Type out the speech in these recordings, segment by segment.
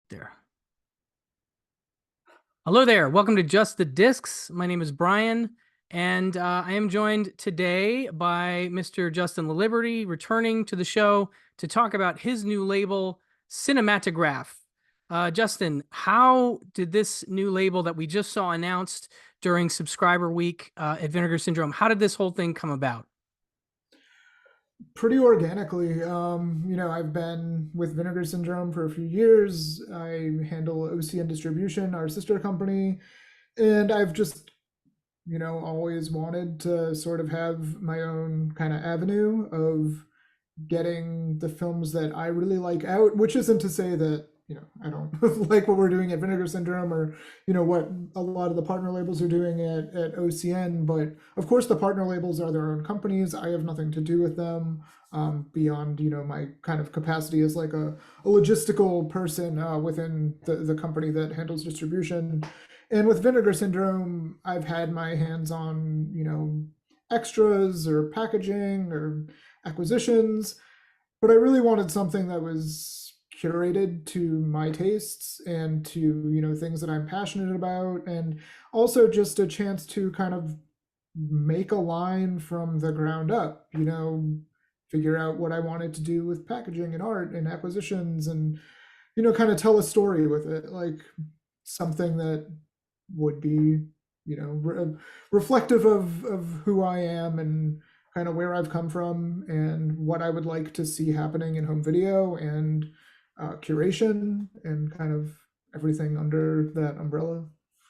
There. Hello there. Welcome to Just the Discs. My name is Brian, and I am joined today by Mr. Justin LaLiberty, returning to the show to talk about his new label, CINEMATOGRAPHE. Justin, how did this new label that we just saw announced during Subscriber Week at Vinegar Syndrome, how did this whole thing come about? Pretty organically. I've been with Vinegar Syndrome for a few years. I handle OCN Distribution, our sister company, and I've just, always wanted to sort of have my own kind of avenue of getting the films that I really like out, which isn't to say that, I don't like what we're doing at Vinegar Syndrome or, what a lot of the partner labels are doing at OCN. But of course, the partner labels are their own companies. I have nothing to do with them beyond, my kind of capacity as like a logistical person within the company that handles distribution. And with Vinegar Syndrome, I've had my hands on, extras or packaging or acquisitions, but I really wanted something that was curated to my tastes and to, things that I'm passionate about, and also just a chance to kind of make a line from the ground up, figure out what I wanted to do with packaging and art and acquisitions and, kind of tell a story with it, like something that would be, reflective of who I am and kind of where I've come from and what I would like to see happening in home video and curation and kind of everything under that umbrella.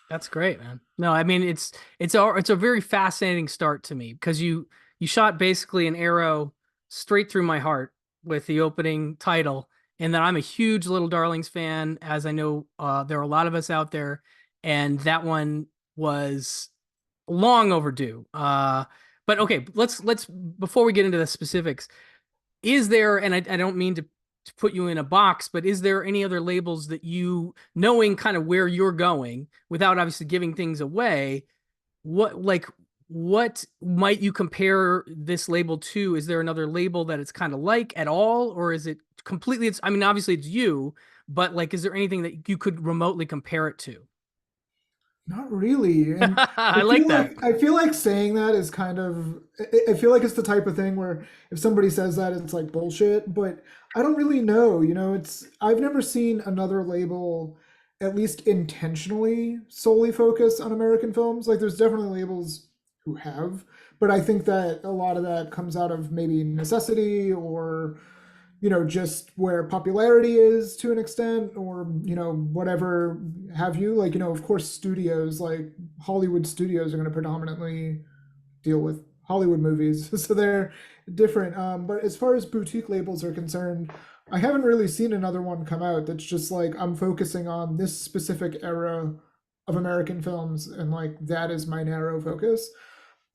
That's great, man. No, I mean it's a very fascinating start to me because you shot basically an arrow straight through my heart with the opening title, and that I'm a huge Little Darlings fan, as I know there are a lot of us out there, and that one was long overdue. But okay, let's before we get into the specifics, is there, and I don't mean to put you in a box, but is there any other labels that you, knowing kind of where you're going without obviously giving things away, what might you compare this label to? Is there another label that it's kind of like at all, or is it completely, I mean, obviously it's you, but like, is there anything that you could remotely compare it to? Not really. And I like that. I feel like saying that is kind of I feel like it's the type of thing where if somebody says that it's like bullshit, but I don't really know, it's I've never seen another label at least intentionally solely focus on American films. Like there's definitely labels who have, but I think that a lot of that comes out of maybe necessity or just where popularity is to an extent, or, whatever have you. Like, of course, studios like Hollywood studios are going to predominantly deal with Hollywood movies. So they're different. But as far as boutique labels are concerned, I haven't really seen another one come out that's just like, I'm focusing on this specific era of American films and like that is my narrow focus.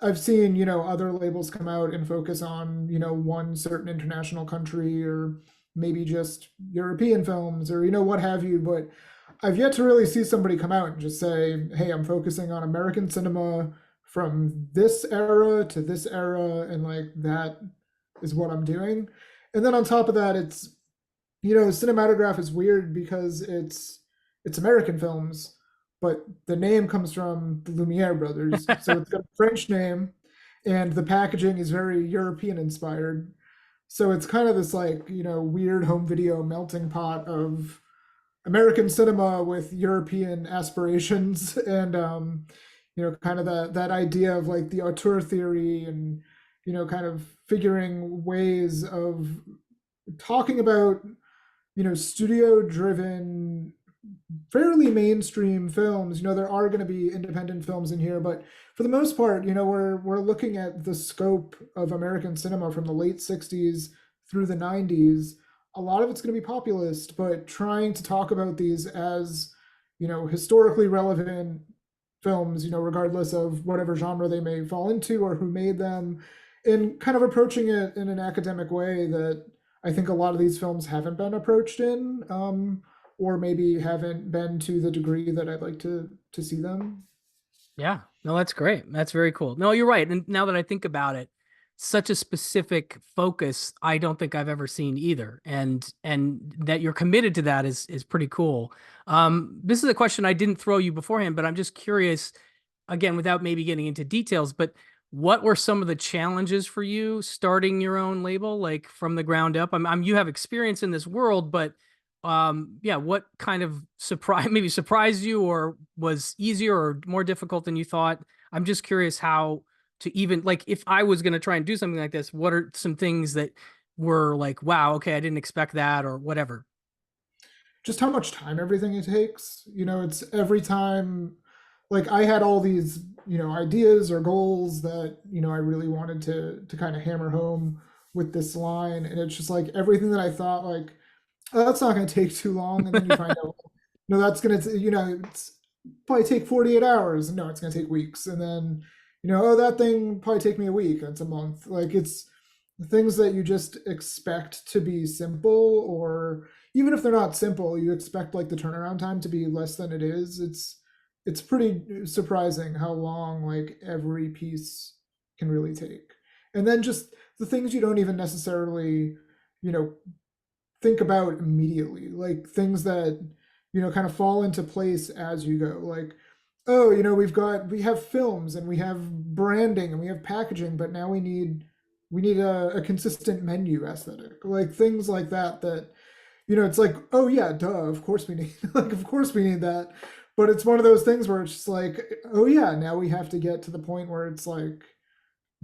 I've seen, other labels come out and focus on, one certain international country or maybe just European films or, what have you. But I've yet to really see somebody come out and just say, hey, I'm focusing on American cinema from this era to this era. And like that is what I'm doing. And then on top of that, it's, cinematograph is weird because it's American films, but the name comes from the Lumiere brothers. So it's got a French name and the packaging is very European inspired. So it's kind of this like, weird home video melting pot of American cinema with European aspirations and kind of that idea of like the auteur theory and kind of figuring ways of talking about studio driven fairly mainstream films. There are going to be independent films in here, but for the most part, we're looking at the scope of American cinema from the late 60s through the 90s. A lot of it's going to be populist, but trying to talk about these as, historically relevant films, regardless of whatever genre they may fall into or who made them, and kind of approaching it in an academic way that I think a lot of these films haven't been approached in. Or maybe haven't been to the degree that I'd like to see them. Yeah, no, that's great. That's very cool. No, you're right. And now that I think about it, such a specific focus I don't think I've ever seen either. And that you're committed to that is pretty cool. This is a question I didn't throw you beforehand, but I'm just curious, again, without maybe getting into details, but what were some of the challenges for you starting your own label, like from the ground up? You have experience in this world, but yeah, what kind of maybe surprised you, or was easier or more difficult than you thought? I'm just curious how to even, like, if I was going to try and do something like this, what are some things that were like, wow, okay, I didn't expect that, or whatever. Just how much time everything it takes. It's every time, like I had all these, ideas or goals that, I really wanted to kind of hammer home with this line. And it's just like everything that I thought like, oh, that's not going to take too long. And then you find out, no, that's going to, it's probably take 48 hours. No, it's going to take weeks. And then, oh, that thing probably take me a week. It's a month. Like it's things that you just expect to be simple, or even if they're not simple, you expect like the turnaround time to be less than it is. It's pretty surprising how long like every piece can really take. And then just the things you don't even necessarily, you know, think about immediately, like things that kind of fall into place as you go. Like, oh, we have films and we have branding and we have packaging, but now we need a consistent menu aesthetic, like things like that. That it's like, oh yeah, duh, of course we need like of course we need that. But it's one of those things where it's just like, oh yeah, now we have to get to the point where it's like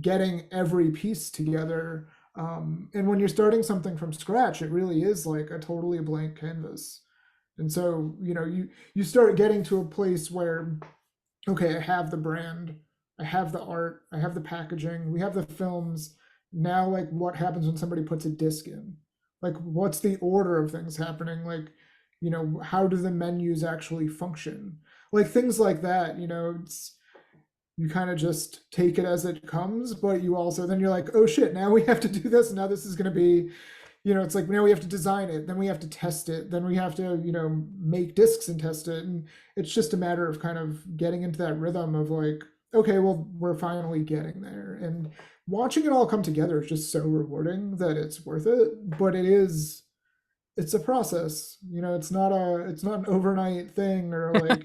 getting every piece together. And when you're starting something from scratch, it really is like a totally blank canvas. And so, you start getting to a place where, okay, I have the brand, I have the art, I have the packaging, we have the films. Now, like, what happens when somebody puts a disc in? Like, what's the order of things happening? Like, how do the menus actually function? Like things like that, it's, you kind of just take it as it comes, but you also, then you're like, oh shit, now we have to do this. Now this is going to be, it's like, now we have to design it, then we have to test it, then we have to, make discs and test it. And it's just a matter of kind of getting into that rhythm of like, okay, well, we're finally getting there. And watching it all come together is just so rewarding that it's worth it. But it's a process. It's not an overnight thing, or like,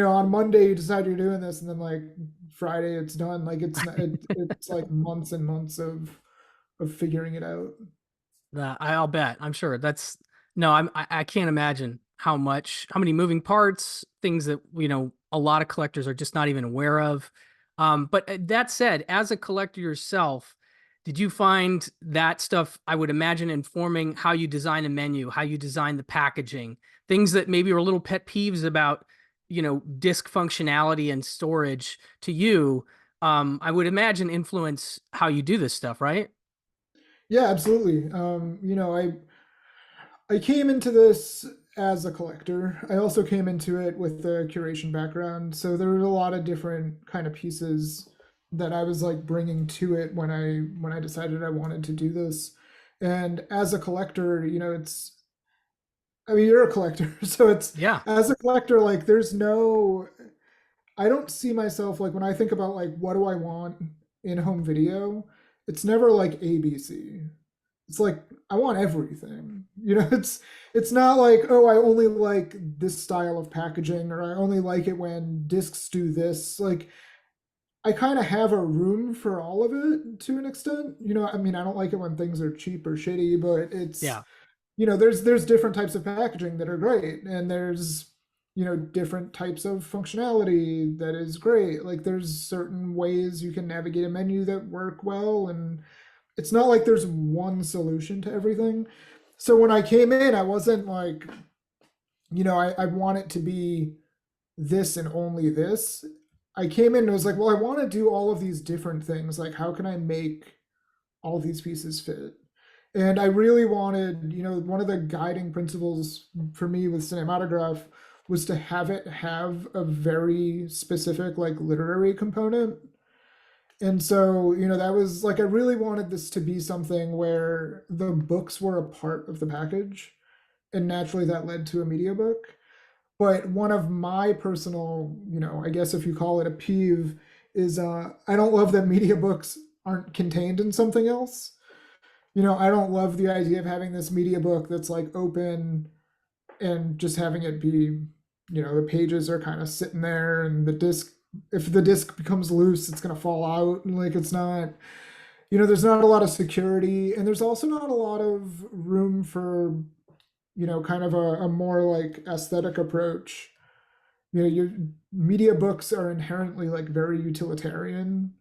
on Monday you decide you're doing this and then like Friday it's done. Like it's not, it's like months and months of figuring it out. I'll bet. I'm sure that's no. I can't imagine how many moving parts, things that a lot of collectors are just not even aware of. But that said, as a collector yourself, did you find that stuff, I would imagine, informing how you design a menu, how you design the packaging, things that maybe are little pet peeves about, disc functionality and storage to you, I would imagine influence how you do this stuff, right? Yeah, absolutely. I came into this as a collector. I also came into it with the curation background, so there were a lot of different kind of pieces that I was like bringing to it when I decided I wanted to do this. And as a collector, it's, I mean, you're a collector, so it's, Yeah. as a collector, like there's no, I don't see myself like, when I think about like what do I want in home video, it's never like ABC. It's like I want everything. It's not like, oh, I only like this style of packaging, or I only like it when discs do this. Like I kind of have a room for all of it to an extent. I mean, I don't like it when things are cheap or shitty, but it's, Yeah. there's different types of packaging that are great, and there's, different types of functionality that is great. Like there's certain ways you can navigate a menu that work well, and it's not like there's one solution to everything. So when I came in, I wasn't like, I want it to be this and only this. I came in and was like, well, I want to do all of these different things. Like, how can I make all these pieces fit? And I really wanted, one of the guiding principles for me with Cinematograph was to have it have a very specific, like, literary component. And so, that was like, I really wanted this to be something where the books were a part of the package. And naturally, that led to a media book. But one of my personal, I guess if you call it a peeve, is I don't love that media books aren't contained in something else. I don't love the idea of having this media book that's like open and just having it be, the pages are kind of sitting there, and the disc, if the disc becomes loose, it's going to fall out, and like it's not, there's not a lot of security, and there's also not a lot of room for, kind of a more like aesthetic approach. Your media books are inherently like very utilitarian,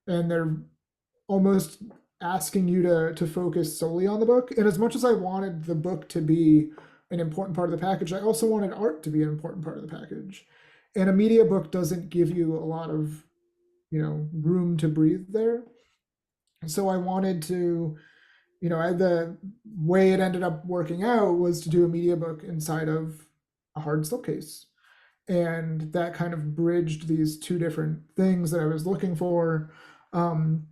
and they're almost asking you to focus solely on the book. And as much as I wanted the book to be an important part of the package, I also wanted art to be an important part of the package. And a media book doesn't give you a lot of, room to breathe there. So I wanted to, the way it ended up working out was to do a media book inside of a hard slipcase. And that kind of bridged these two different things that I was looking for. And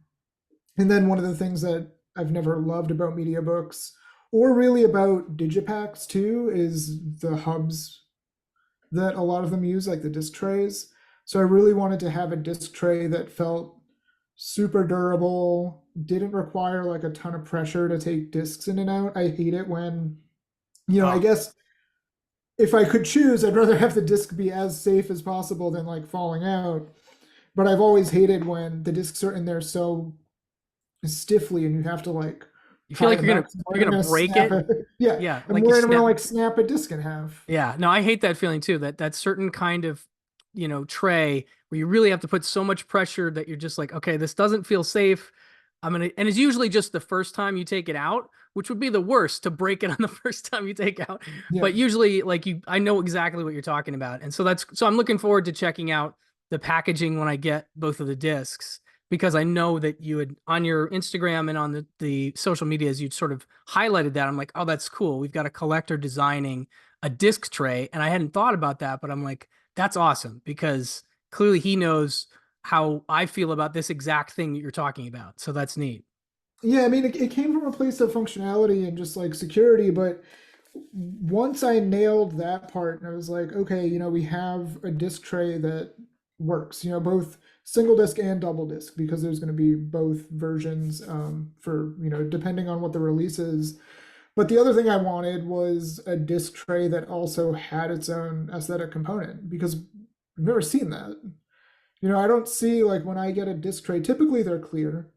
then one of the things that I've never loved about media books, or really about digipacks too, is the hubs that a lot of them use, like the disc trays. So I really wanted to have a disc tray that felt super durable, didn't require like a ton of pressure to take discs in and out. I hate it when, I Oh, guess if I could choose, I'd rather have the disc be as safe as possible than like falling out. But I've always hated when the discs are in there so stiffly and you have to like you feel pry like them out. you're I'm gonna gonna break snap it. it. Yeah, Yeah, I'm like you worried I'm gonna snap. like snap a disc in half. Yeah, no, I hate that feeling too. That certain kind of, tray where you really have to put so much pressure that you're just like, okay, this doesn't feel safe. And it's usually just the first time you take it out, which would be the worst to break it on the first time you take out. Yeah. But usually, like I know exactly what you're talking about, and so I'm looking forward to checking out the packaging when I get both of the discs because I know that you had on your Instagram and on the social medias you'd sort of highlighted that. I'm like, oh, that's cool. We've got a collector designing a disc tray, and I hadn't thought about that, but I'm like, that's awesome because clearly he knows how I feel about this exact thing that you're talking about. So that's neat. Yeah, I mean, it came from a place of functionality and just like security, but once I nailed that part, and I was like, okay, we have a disc tray that works, both single disc and double disc, because there's going to be both versions for, depending on what the release is. But the other thing I wanted was a disc tray that also had its own aesthetic component, because I've never seen that. I don't see like when I get a disc tray, typically they're clear.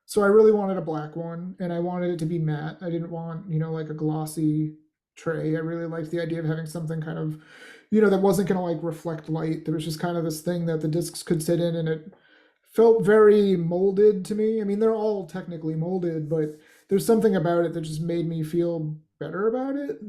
So I really wanted a black one and I wanted it to be matte. I didn't want, like a glossy tray. I really liked the idea of having something kind of, that wasn't going to like reflect light. There was just kind of this thing that the discs could sit in, and it felt very molded to me. I mean, they're all technically molded, but there's something about it that just made me feel better about it.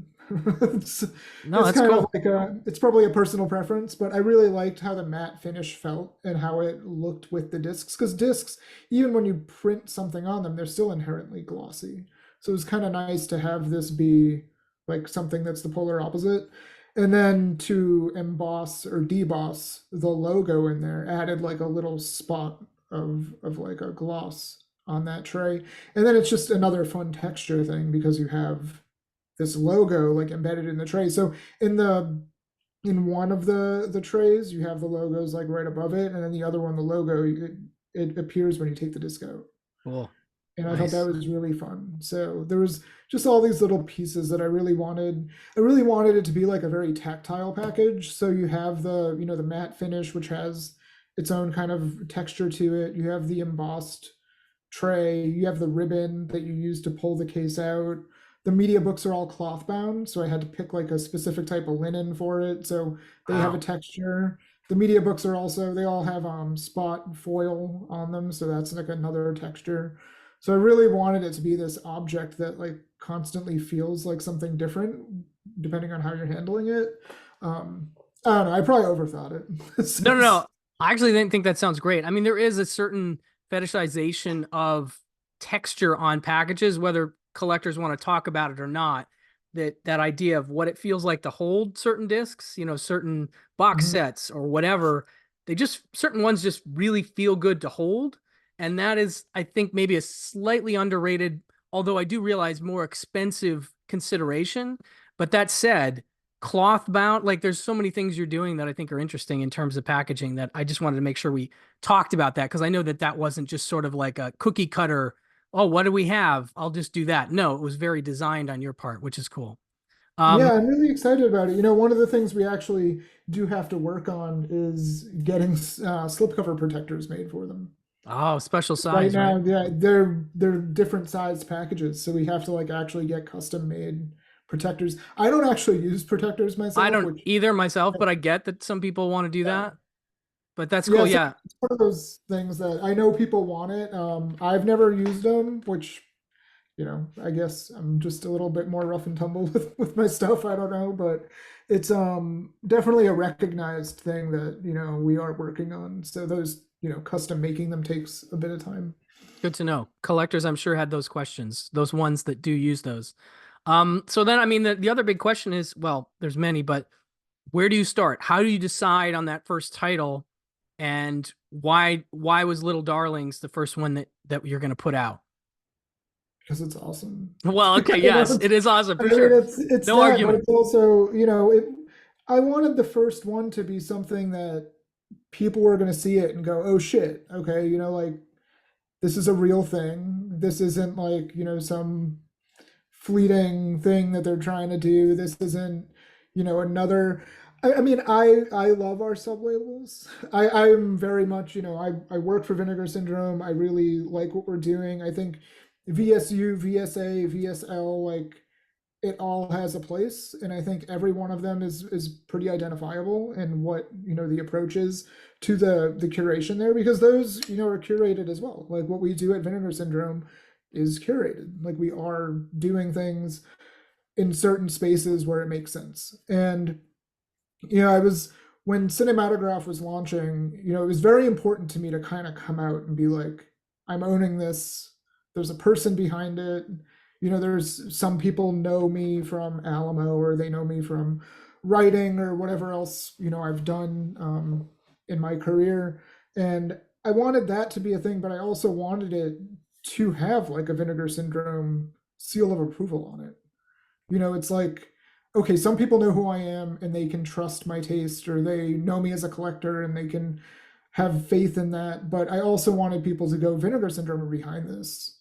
it's, No, it's that's kind of cool. like it's probably a personal preference, but I really liked how the matte finish felt and how it looked with the discs. Because discs, even when you print something on them, they're still inherently glossy. So it was kind of nice to have this be like something that's the polar opposite. And then to emboss or deboss the logo in there, added like a little spot of like a gloss on that tray. And then it's just another fun texture thing because you have this logo like embedded in the tray. So in one of the trays, you have the logos like right above it, and then the other one, the logo, it appears when you take the disc out. Cool. And I thought that Nice. was really fun. So there was just all these little pieces that I really wanted. I really wanted it to be like a very tactile package. So you have the matte finish, which has its own kind of texture to it. You have the embossed tray. You have the ribbon that you use to pull the case out. The media books are all cloth bound, so I had to pick like a specific type of linen for it. So they have a Wow. texture. The media books are also, they all have spot foil on them, so that's like another texture. So I really wanted it to be this object that like constantly feels like something different depending on how you're handling it. I don't know, I probably overthought it. No, no, no. I actually didn't think that sounds great. I mean, there is a certain fetishization of texture on packages, whether collectors want to talk about it or not. That idea of what it feels like to hold certain discs, certain box Mhm. sets or whatever, they just certain ones just really feel good to hold. And that is, I think, maybe a slightly underrated, although I do realize more expensive consideration. But that said, cloth bound. Like there's so many things you're doing that I think are interesting in terms of packaging that I just wanted to make sure we talked about that because I know that that wasn't just sort of like a cookie cutter. Oh, what do we have? I'll just do that. No, it was very designed on your part, which is cool. Um, Yeah, I'm really excited about it. You know, one of the things we actually do have to work on is getting slipcover protectors made for them. oh, special Right size, right? now, yeah, they're different sized packages, so we have to like actually get custom made protectors. I don't actually use protectors I myself, don't which either myself, but I get that some people want to do yeah, that. But that's yeah, cool. so Yeah. it's one of those things that I know people want it. I've never used them, which I guess I'm just a little bit more rough and tumble with my stuff. I don't know, but it's definitely a recognized thing that, we are working on. So those, custom making them takes a bit of time. Good to know. Collectors, I'm sure, had those questions, those ones that do use those. So then, I mean, the other big question is, well, there's many, but where do you start? How do you decide on that first title? And why was Little Darlings the first one that you're going to put out? Because it's awesome. Well, okay, yes, it is awesome I for mean, sure. it's No that, but argument. it's also, I wanted the first one to be something that people were going to see it and go, oh shit, okay, like this is a real thing. This isn't like, some fleeting thing that they're trying to do. This isn't, another. I mean, I love our sublabels. I'm very much, I work for Vinegar Syndrome. I really like what we're doing. I think VSU, VSA, VSL, like it all has a place, and I think every one of them is pretty identifiable in what the approach is to the curation there, because those are curated as well. Like what we do at Vinegar Syndrome is curated. Like we are doing things in certain spaces where it makes sense. And I was when Cinematograph was launching, it was very important to me to kind of come out and be like, I'm owning this. There's a person behind it. There's some people know me from Alamo, or they know me from writing or whatever else, I've done in my career. And I wanted that to be a thing, but I also wanted it to have like a Vinegar Syndrome seal of approval on it. It's like, okay, some people know who I am and they can trust my taste, or they know me as a collector and they can have faith in that. But I also wanted people to go, Vinegar Syndrome are behind this.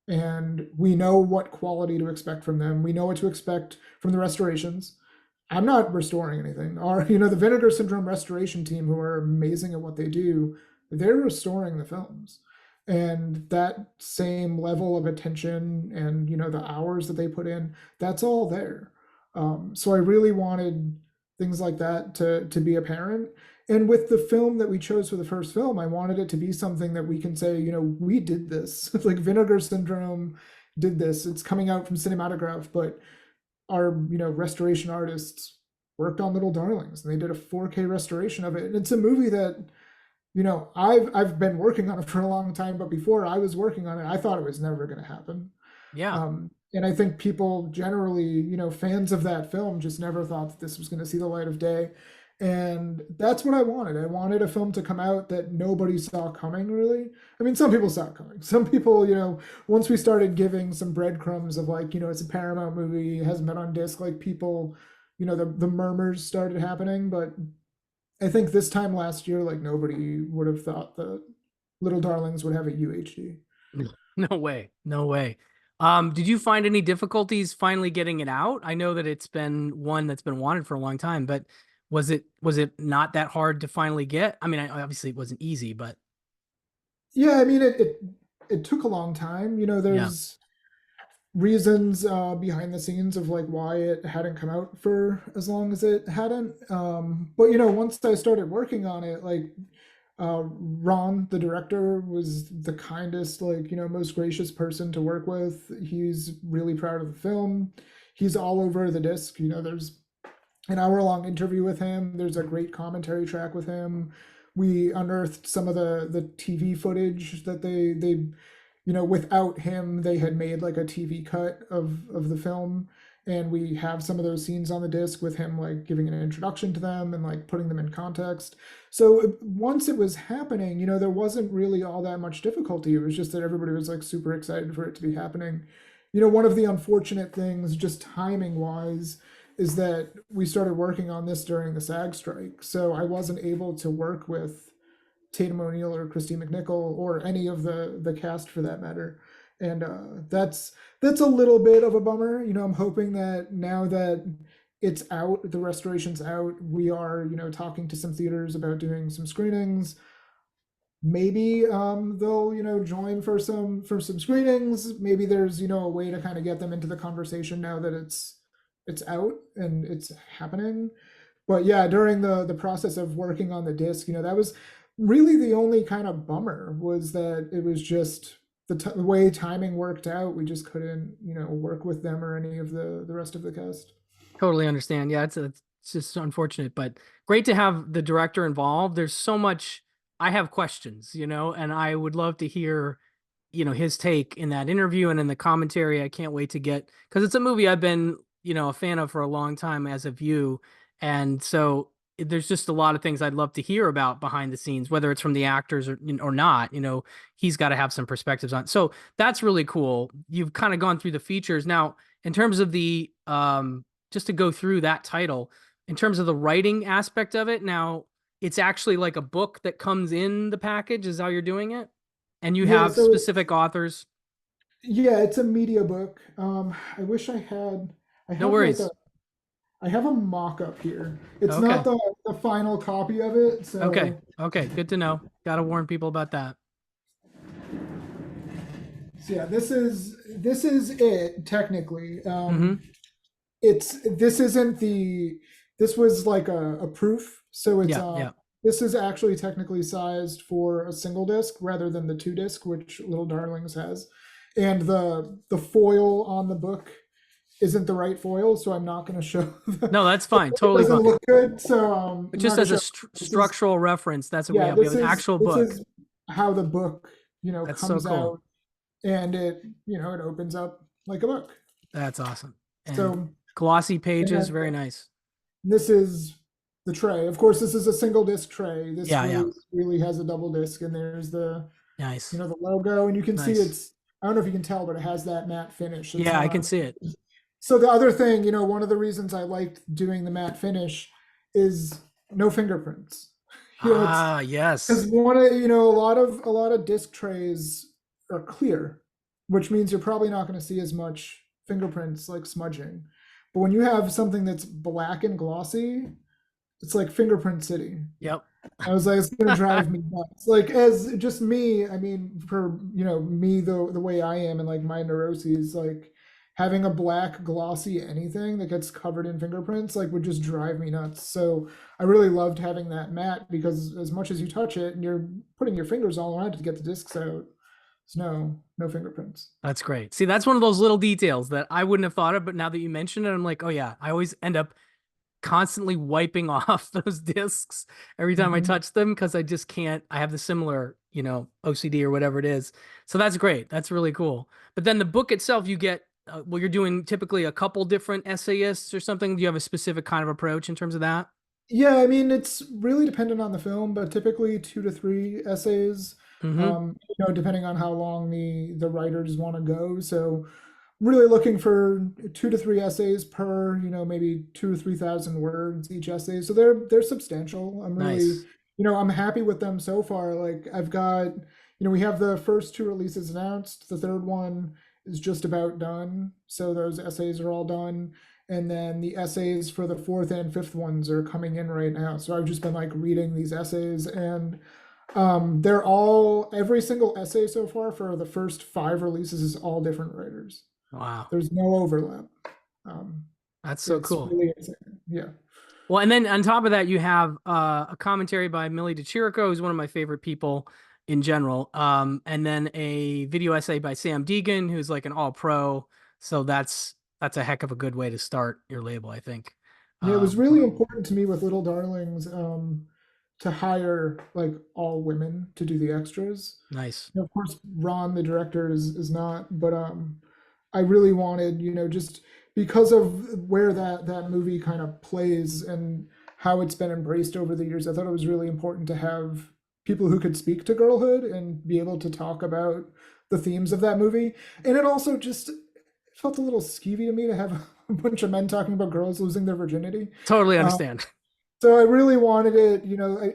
And we know what quality to expect from them. We know what to expect from the restorations. I'm not restoring anything. The Vinegar Syndrome restoration team, who are amazing at what they do, they're restoring the films. And that same level of attention and, the hours that they put in, that's all there. So I really wanted things like that to be apparent. And with the film that we chose for the first film, I wanted it to be something that we can say, we did this. Like Vinegar Syndrome did this. It's coming out from Cinematographe, but our restoration artists worked on Little Darlings and they did a 4K restoration of it. And it's a movie that I've been working on it for a long time, but before I was working on it, I thought it was never going to happen. Yeah. And I think people generally, fans of that film, just never thought that this was going to see the light of day. And that's what I wanted. I wanted a film to come out that nobody saw coming, really. I mean, some people saw it coming. Some people, once we started giving some breadcrumbs of like, it's a Paramount movie, it hasn't been on disc, like people, the murmurs started happening. But I think this time last year, like nobody would have thought that Little Darlings would have a UHD. No way. No way. Did you find any difficulties finally getting it out? I know that it's been one that's been wanted for a long time, but was it not that hard to finally get? I mean, obviously it wasn't easy, but Yeah, I mean it took a long time. yeah. There's reasons behind the scenes of like why it hadn't come out for as long as it hadn't. But once I started working on it, like Ron, the director, was the kindest, like, most gracious person to work with. He's really proud of the film. He's all over the disc. There's an hour-long interview with him. There's a great commentary track with him. We unearthed some of the TV footage that they without him, they had made like a TV cut of the film, and we have some of those scenes on the disc with him like giving an introduction to them and like putting them in context. So once it was happening, there wasn't really all that much difficulty. It was just that everybody was like super excited for it to be happening. One of the unfortunate things, just timing wise, is that we started working on this during the SAG strike, so I wasn't able to work with Tatum O'Neal or Christy McNichol or any of the cast for that matter. And that's a little bit of a bummer. I'm hoping that now that it's out, the restoration's out, we are talking to some theaters about doing some screenings. Maybe they'll join for some screenings. Maybe there's a way to kind of get them into the conversation now that it's out and it's happening. But yeah, during the process of working on the disc, that was really the only kind of bummer, was that it was just the way timing worked out. We just couldn't work with them or any of the rest of the cast. Totally understand. Yeah, it's just unfortunate, but great to have the director involved. There's so much I have questions, and I would love to hear, his take in that interview and in the commentary. I can't wait to get, because it's a movie I've been, a fan of for a long time, as of you. And so there's just a lot of things I'd love to hear about behind the scenes, whether it's from the actors or not. He's got to have some perspectives on. So that's really cool. You've kind of gone through the features now in terms of the just to go through that title, in terms of the writing aspect of it. Now, it's actually like a book that comes in the package, is how you're doing it, and you Yeah, have so specific authors. yeah, it's a media book. I wish I No have like a worries. I have a mock-up here. It's not Okay. the final copy of it, Okay. so Okay. Good to know. Got to warn people about that. yeah, this is it technically. Mm-hmm. This isn't the this was like a proof, so it's Yeah. Yeah. this is actually technically sized for a single disc rather than the two disc, which Little Darlings has. And the foil on the book isn't the right foil, so I'm not going to show No, that's fine. it Totally doesn't fine. look good, so But I'm not just going as to a show. This is structural reference, that's what we yeah, have. We have an actual this book. is how the book That's so comes cool. out, and it opens up like a book. That's awesome. And So glossy pages, and very nice. this is the tray. Of course, this is a single disc tray. This Yeah. Yeah. really has a double disc, and there's the Nice. the logo, and you can see Nice. it's. I don't know if you can tell, but it has that matte finish. It's Yeah, I can not. see it. So the other thing, one of the reasons I liked doing the matte finish is no fingerprints. It's Ah, because yes. one of a lot of disc trays are clear, which means you're probably not going to see as much fingerprints like smudging. But when you have something that's black and glossy, it's like fingerprint city. Yep. I was like, it's gonna drive me nuts. Like as just me, I mean, for me the way I am and like my neuroses, like having a black glossy anything that gets covered in fingerprints like would just drive me nuts. So I really loved having that matte because as much as you touch it and you're putting your fingers all around it to get the discs out, there's no fingerprints. That's great. See, that's one of those little details that I wouldn't have thought of, but now that you mention it, I'm like, oh yeah, I always end up constantly wiping off those discs every time I Mhm. touch them because I just can't. I have the similar, OCD or whatever it is. So that's great. That's really cool. But then the book itself, you get, well, you're doing typically a couple different essayists or something. Do you have a specific kind of approach in terms of that? Yeah, I mean, it's really dependent on the film, but typically 2 to 3 essays, Mm-hmm. depending on how long the writers want to go. So really looking for 2 to 3 essays per, maybe 2 or 3 thousand words each essay. So they're substantial. I'm really, Nice. I'm happy with them so far. Like I've got, we have the first two releases announced. The third one is just about done. So those essays are all done. And then the essays for the fourth and fifth ones are coming in right now. So I've just been like reading these essays, and they're all every single essay so far for the first 5 releases is all different writers. Wow. There's no overlap. Um, That's so it's cool. really exciting. Yeah. Well, and then on top of that, you have a commentary by Millie DeChirico, who's one of my favorite people in general. And then a video essay by Sam Deegan, who's like an all pro. So that's a heck of a good way to start your label, I think. Yeah, it was Um, really important to me with Little Darlings to hire like all women to do the extras. nice. Of course, Ron, the director, is not, but I really wanted, just because of where that movie kind of plays and how it's been embraced over the years, I thought it was really important to have people who could speak to girlhood and be able to talk about the themes of that movie. And it also just felt a little skeevy to me to have a bunch of men talking about girls losing their virginity. Totally Um, understand. so I really wanted it,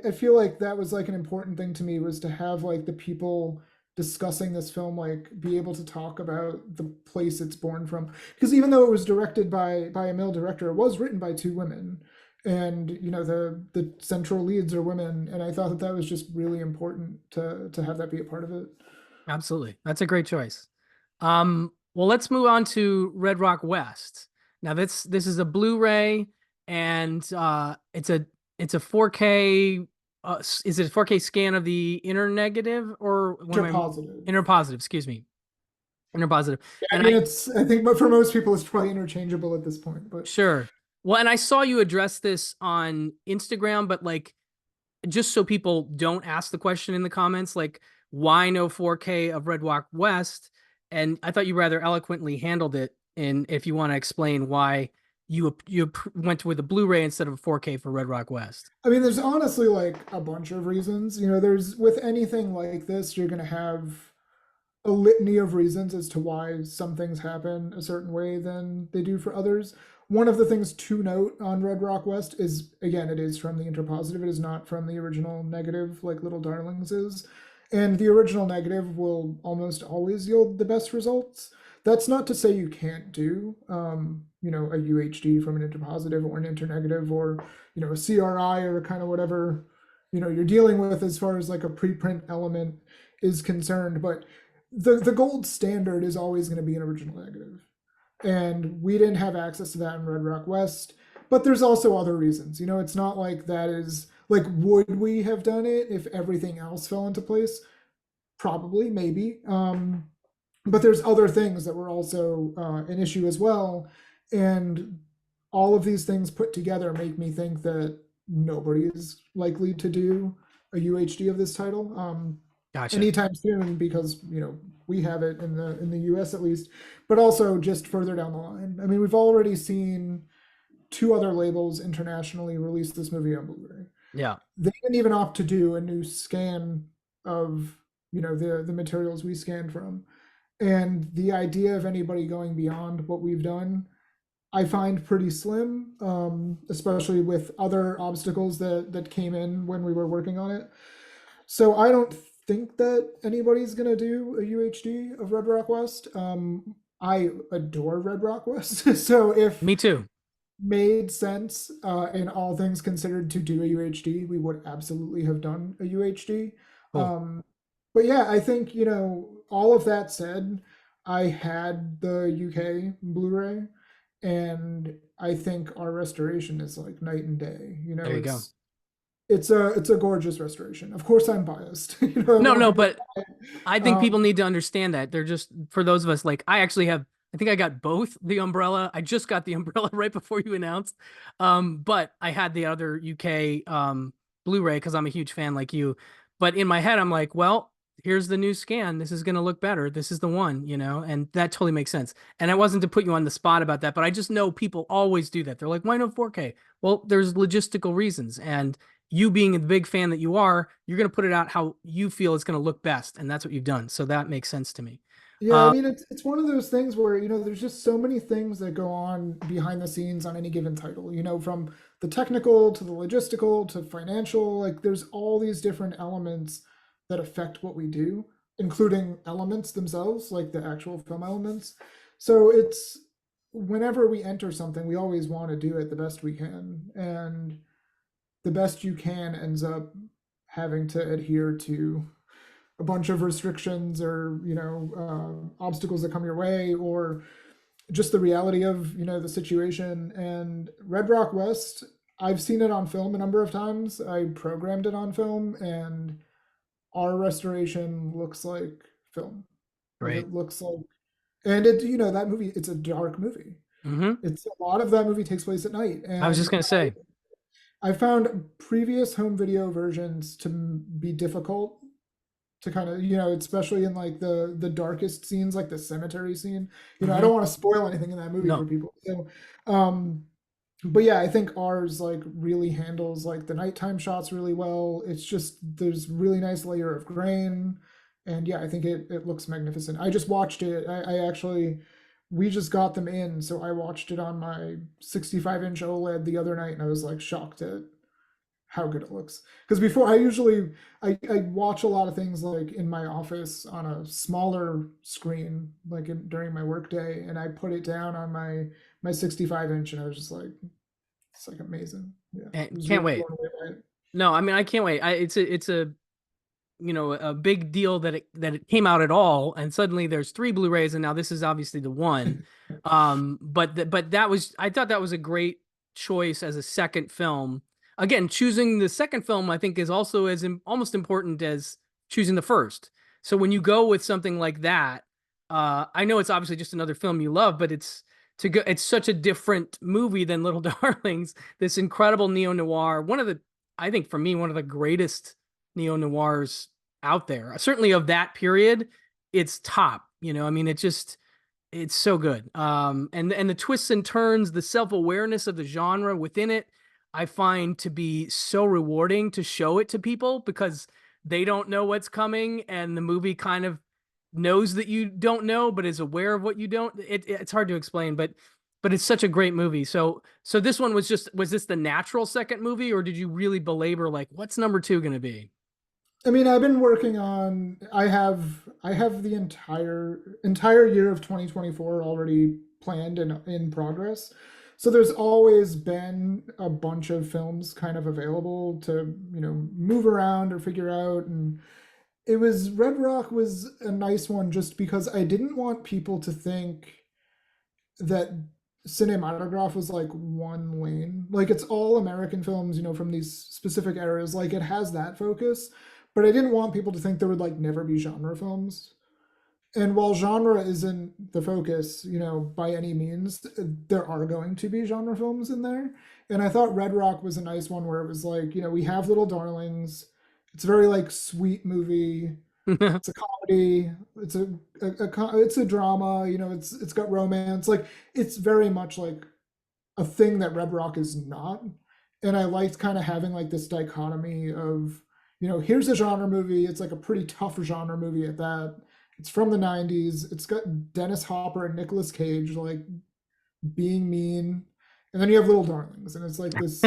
I feel like that was like an important thing to me, was to have like the people discussing this film like be able to talk about the place it's born from. Because even though it was directed by a male director, it was written by two women. And the central leads are women, and I thought that that was just really important to have that be a part of it. Absolutely. That's a great choice. Well, let's move on to Red Rock West. Now this is a Blu-ray, and it's a 4K. Is it a 4K scan of the inner negative, or what am I? Positive. Inner positive, excuse me. Inner positive. I And mean, I think, but for most people, it's probably interchangeable at this point. But sure. Well, and I saw you address this on Instagram, but like just so people don't ask the question in the comments, like why no 4K of Red Rock West? And I thought you rather eloquently handled it. And if you want to explain why you went with a Blu-ray instead of a 4K for Red Rock West. I mean, there's honestly like a bunch of reasons. There's with anything like this, you're gonna have a litany of reasons as to why some things happen a certain way than they do for others. One of the things to note on Red Rock West is, again, it is from the interpositive. It is not from the original negative like Little Darlings is. And the original negative will almost always yield the best results. That's not to say you can't do, a UHD from an interpositive or an internegative, or, a CRI, or kind of whatever, you're dealing with as far as like a preprint element is concerned. But the gold standard is always going to be an original negative, and we didn't have access to that in Red Rock West. But there's also other reasons. It's not like that is like, would we have done it if everything else fell into place? Probably, maybe. But there's other things that were also an issue as well, and all of these things put together make me think that nobody is likely to do a UHD of this title. Gotcha. Anytime soon, because we have it in the US at least, but also just further down the line. I mean, we've already seen two other labels internationally release this movie on Blu-ray. Yeah. They didn't even opt to do a new scan of the materials we scanned from. And the idea of anybody going beyond what we've done, I find pretty slim, especially with other obstacles that came in when we were working on it. So I don't think that anybody's gonna do a UHD of Red Rock West. I adore Red Rock West, so if Me too. made sense, and all things considered, to do a UHD, we would absolutely have done a UHD. Cool. But yeah, I think, all of that said, I had the UK Blu-ray, and I think our restoration is like night and day. There you go. It's a gorgeous restoration. Of course, I'm biased. I No, want no, people but to buy it. I think Um, people need to understand that. They're just, for those of us, like I actually have, I think I got both the umbrella. I just got the umbrella right before you announced. But I had the other UK Blu-ray because I'm a huge fan like you. But in my head, I'm like, well, here's the new scan. This is gonna look better. This is the one, and that totally makes sense. And I wasn't to put you on the spot about that, but I just know people always do that. They're like, why no 4K? Well, there's logistical reasons. And you being the big fan that you are, you're going to put it out how you feel it's going to look best. And that's what you've done. So that makes sense to me. Yeah, I Uh, mean, it's one of those things where, there's just so many things that go on behind the scenes on any given title, from the technical to the logistical to financial. Like, there's all these different elements that affect what we do, including elements themselves, like the actual film elements. So it's, whenever we enter something, we always want to do it the best we can. And the best you can ends up having to adhere to a bunch of restrictions, or obstacles that come your way, or just the reality of the situation. And Red Rock West, I've seen it on film a number of times. I programmed it on film, and our restoration looks like film. Like, great. it looks like, and it that movie, it's a dark movie. Hmm. It's a lot of that movie takes place at night. I was just And going to say, I found previous home video versions to be difficult to kind of, especially in like the darkest scenes, like the cemetery scene. I hmm don't want to spoil anything in that movie for no, people. So, but yeah, I think ours like really handles like the nighttime shots really well. It's just, there's really nice layer of grain, and yeah, I think it looks magnificent. I just watched it. I actually we just got them in, so I watched it on my 65-inch OLED the other night, and I was like shocked at how good it looks. Because before, I watch a lot of things like in my office on a smaller screen, like during my workday, and I put it down on my 65-inch, and I was just like, it's like amazing. Yeah, I And was can't really wait. blown away by it. No, I mean I can't wait. It's a a big deal that it came out at all, and suddenly there's three Blu-rays, and now this is obviously the one. But that was, I thought that was a great choice as a second film. Again, choosing the second film I think is also almost important as choosing the first. So when you go with something like that, I know it's obviously just another film you love, but it's such a different movie than Little Darlings. This incredible neo noir, I think for me one of the greatest neo noirs out there. Certainly of that period, it's top. I mean, it's so good. And the twists and turns, the self awareness of the genre within it, I find to be so rewarding to show it to people because they don't know what's coming, and the movie kind of knows that you don't know, but is aware of what you don't. It's hard to explain, but it's such a great movie. So this one was this the natural second movie, or did you really belabor like what's number two going to be? I mean, I've been working on. I have the entire year of 2024 already planned and in progress. So there's always been a bunch of films kind of available to move around or figure out. And it was Red Rock was a nice one just because I didn't want people to think that cinematograph was like one lane. Like it's all American films, from these specific eras. Like it has that focus, but I didn't want people to think there would like never be genre films. And while genre isn't the focus, by any means, there are going to be genre films in there. And I thought Red Rock was a nice one where it was like, we have Little Darlings. It's a very like sweet movie. It's a comedy. It's a drama. It's got romance. Like it's very much like a thing that Red Rock is not. And I liked kind of having like this dichotomy of here's a genre movie. It's like a pretty tough genre movie at that. It's from the '90s. It's got Dennis Hopper and Nicolas Cage like being mean, and then you have Little Darlings, and it's like this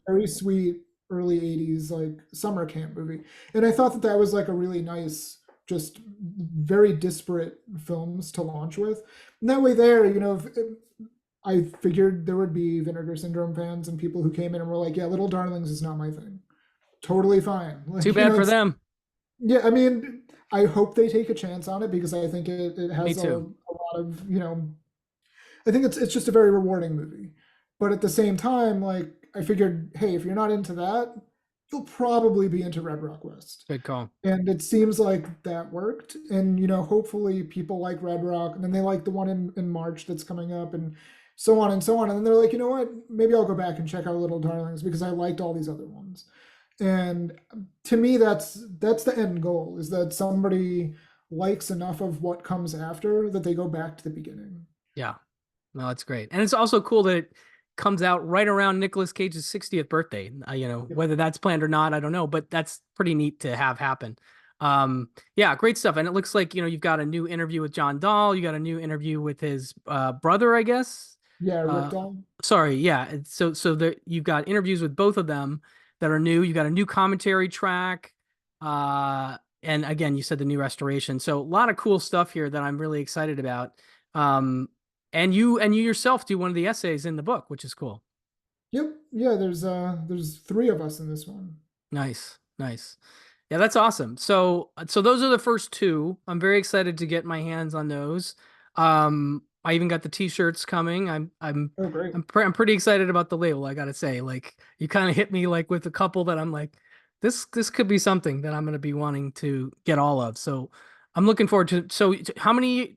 very sweet early '80s like summer camp movie. And I thought that that was like a really nice, just very disparate films to launch with. And that way, if I figured there would be Vinegar Syndrome fans and people who came in and were like, "Yeah, Little Darlings is not my thing." Totally fine. Too Like bad for it's them. yeah. I mean, I hope they take a chance on it because I think it Me has a too. lot of I think it's just a very rewarding movie. But at the same time, like I figured, hey, if you're not into that, you'll probably be into Red Rock West. Good call. And it seems like that worked. And hopefully people like Red Rock, and then they like the one in March that's coming up, and so on and so on. And then they're like, you know what? Maybe I'll go back and check out Little Darlings because I liked all these other ones. And to me, that's the end goal, is that somebody likes enough of what comes after that they go back to the beginning. Yeah. No, it's great. And it's also cool that it comes out right around Nicolas Cage's 60th birthday. Yep. Whether that's planned or not, I don't know, but that's pretty neat to have happen. Yeah, great stuff. And it looks like, you've got a new interview with John Dahl. You got a new interview with his brother, I guess. Yeah, Rick Uh, Dahl. sorry, yeah. You've got interviews with both of them that are new. You got a new commentary track. And again, you said the new restoration. So a lot of cool stuff here that I'm really excited about. And you yourself do one of the essays in the book, which is cool. Yep. Yeah, there's three of us in this one. Nice, nice. Yeah, that's awesome. So those are the first two. I'm very excited to get my hands on those. I even got the t-shirts coming. Oh, great. I'm pretty excited about the label, I gotta say. Like you kind of hit me like with a couple that I'm like, this could be something that I'm gonna be wanting to get all of. So I'm looking forward to. So how many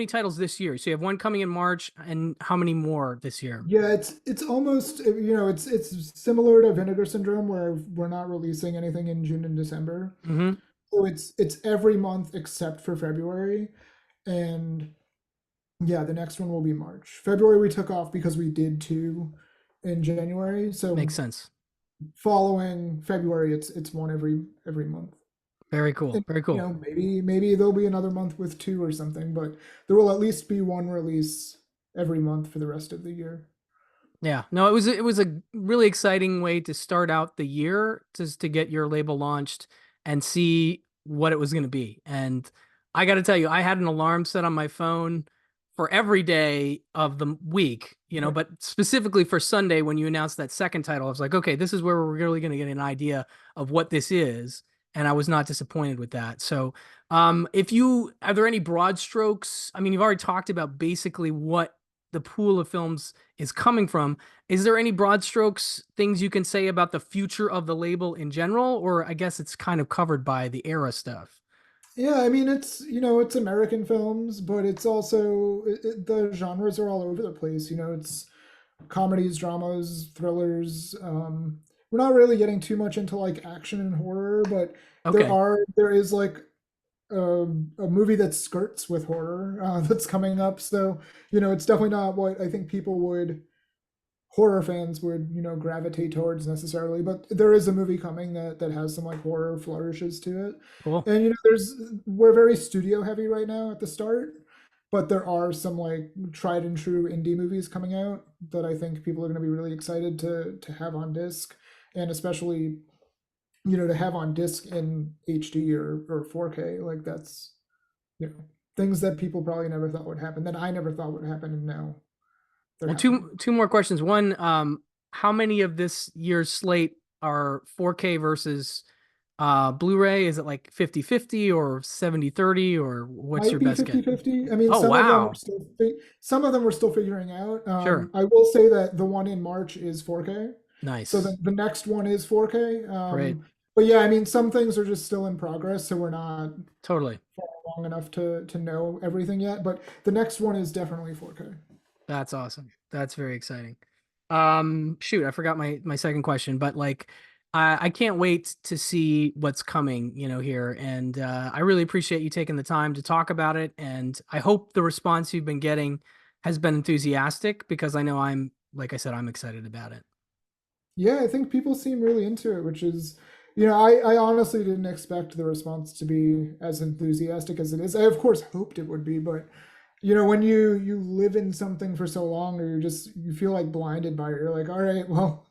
titles this year? So you have one coming in March, and how many more this year? Yeah, it's almost it's similar to Vinegar Syndrome where we're not releasing anything in June and December. Mm-hmm. So it's every month except for February. And yeah, the next one will be March. February we took off because we did two in January. So Makes sense. following February it's one every month. Very cool. And Very cool. maybe there'll be another month with two or something, but there will at least be one release every month for the rest of the year. Yeah, no, it was a really exciting way to start out the year, just to get your label launched and see what it was going to be. And I got to tell you, I had an alarm set on my phone for every day of the week, but specifically for Sunday when you announced that second title, I was like, okay, this is where we're really going to get an idea of what this is. And I was not disappointed with that. So, if you are there any broad strokes? I mean, you've already talked about basically what the pool of films is coming from. Is there any broad strokes things you can say about the future of the label in general, or I guess it's kind of covered by the era stuff? Yeah, I mean it's American films, but it's also the genres are all over the place. It's comedies, dramas, thrillers. We're not really getting too much into like action and horror, but Okay, there is like a movie that skirts with horror that's coming up. So it's definitely not what I think people would horror fans would gravitate towards necessarily, but there is a movie coming that has some like horror flourishes to it. cool. And there's we're very studio heavy right now at the start, but there are some like tried and true indie movies coming out that I think people are going to be really excited to have on disc, and especially to have on disc in HD or 4K. Like that's things that people probably never thought would happen, that I never thought would happen, and now they're Well, happening. two more questions. One, how many of this year's slate are 4K versus Blu-ray? Is it like 50-50 or 70-30, or what's Might your be best guess? 50-50. I mean, Oh, some of them are wow. still some of them we're still figuring out. Sure. I will say that the one in March is 4K. So Nice. the next one is 4K. Great. But yeah, I mean, some things are just still in progress, so we're not Totally. far along enough to know everything yet. But the next one is definitely 4K. That's awesome. That's very exciting. Shoot, I forgot my second question, but like, I can't wait to see what's coming, here. And I really appreciate you taking the time to talk about it. And I hope the response you've been getting has been enthusiastic, because I know like I said, I'm excited about it. Yeah, I think people seem really into it, which is, I honestly didn't expect the response to be as enthusiastic as it is. I of course hoped it would be, but when you live in something for so long, or you feel like blinded by it, you're like, all right, well,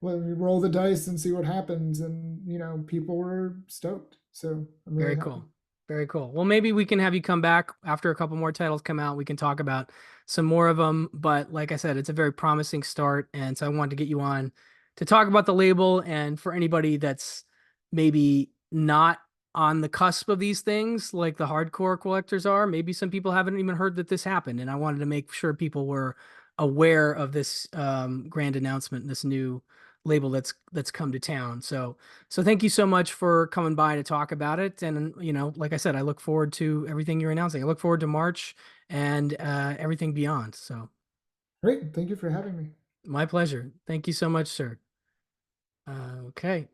let me roll the dice and see what happens. And people were stoked, so I'm really Very happy. cool. Very cool. Well, maybe we can have you come back after a couple more titles come out. We can talk about some more of them. But like I said, it's a very promising start. And so I wanted to get you on to talk about the label. And for anybody that's maybe not on the cusp of these things, like the hardcore collectors are, maybe some people haven't even heard that this happened. And I wanted to make sure people were aware of this grand announcement, this new label that's come to town. So thank you so much for coming by to talk about it. And like I said, I look forward to everything you're announcing. I look forward to March and everything beyond. So Great, thank you for having me. my pleasure. Thank you so much, sir. Okay.